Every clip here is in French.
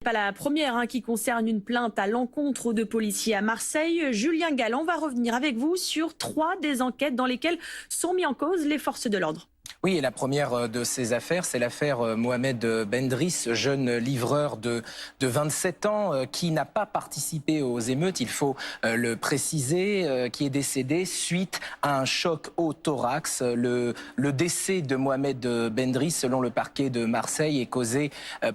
Pas la première qui concerne une plainte à l'encontre de policiers à Marseille. Julien Galland va revenir avec vous sur 3 des enquêtes dans lesquelles sont mis en cause les forces de l'ordre. Oui, et la première de ces affaires, c'est l'affaire Mohamed Bendris, jeune livreur de 27 ans qui n'a pas participé aux émeutes, il faut le préciser, qui est décédé suite à un choc au thorax. Le décès de Mohamed Bendris, selon le parquet de Marseille, est causé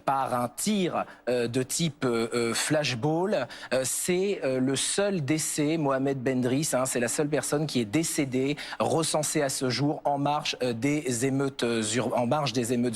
par un tir de type flashball. C'est le seul décès, Mohamed Bendris, c'est la seule personne qui est décédée, recensée à ce jour en marge des émeutes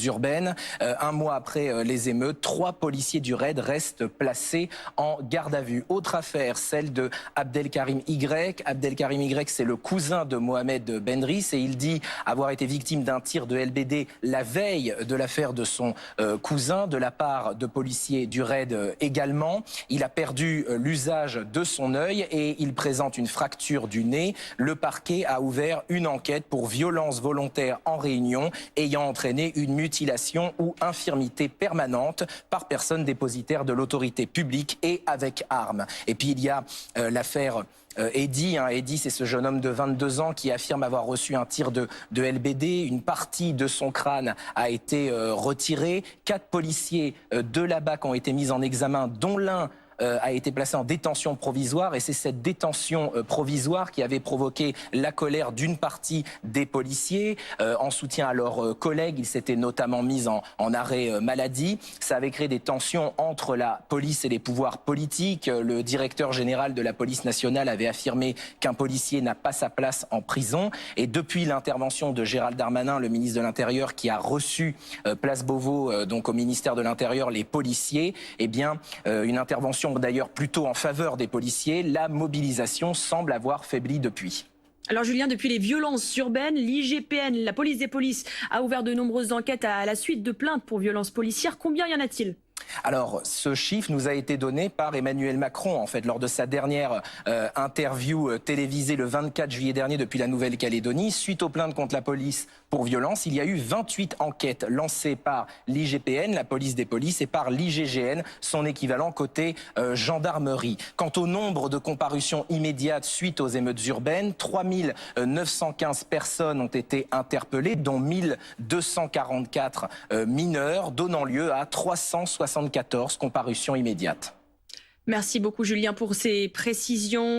urbaines. Un mois après les émeutes, 3 policiers du RAID restent placés en garde à vue. Autre affaire, celle de Abdelkarim Y. Abdelkarim Y, c'est le cousin de Mohamed Bendris et il dit avoir été victime d'un tir de LBD la veille de l'affaire de son cousin, de la part de policiers du RAID également. Il a perdu l'usage de son œil et il présente une fracture du nez. Le parquet a ouvert une enquête pour violence volontaire en réunion ayant entraîné une mutilation ou infirmité permanente par personne dépositaire de l'autorité publique et avec arme. Et puis il y a l'affaire Eddy. Eddy, c'est ce jeune homme de 22 ans qui affirme avoir reçu un tir de LBD. Une partie de son crâne a été retirée. 4 policiers de la BAC ont été mis en examen, dont l'un a été placé en détention provisoire et c'est cette détention provisoire qui avait provoqué la colère d'une partie des policiers. En soutien à leurs collègues, ils s'étaient notamment mis en arrêt maladie. Ça avait créé des tensions entre la police et les pouvoirs politiques. Le directeur général de la police nationale avait affirmé qu'un policier n'a pas sa place en prison. Et depuis l'intervention de Gérald Darmanin, le ministre de l'Intérieur, qui a reçu place Beauvau, donc au ministère de l'Intérieur, les policiers, eh bien, une intervention d'ailleurs plutôt en faveur des policiers. La mobilisation semble avoir faibli depuis. Alors Julien, depuis les violences urbaines, l'IGPN, la police des polices, a ouvert de nombreuses enquêtes à la suite de plaintes pour violences policières. Combien y en a-t-il ? Alors, ce chiffre nous a été donné par Emmanuel Macron, en fait, lors de sa dernière interview télévisée le 24 juillet dernier depuis la Nouvelle-Calédonie. Suite aux plaintes contre la police pour violence, il y a eu 28 enquêtes lancées par l'IGPN, la police des polices, et par l'IGGN, son équivalent côté gendarmerie. Quant au nombre de comparutions immédiates suite aux émeutes urbaines, 3915 personnes ont été interpellées, dont 1244 mineurs, donnant lieu à 374 comparutions immédiates. Merci beaucoup Julien pour ces précisions.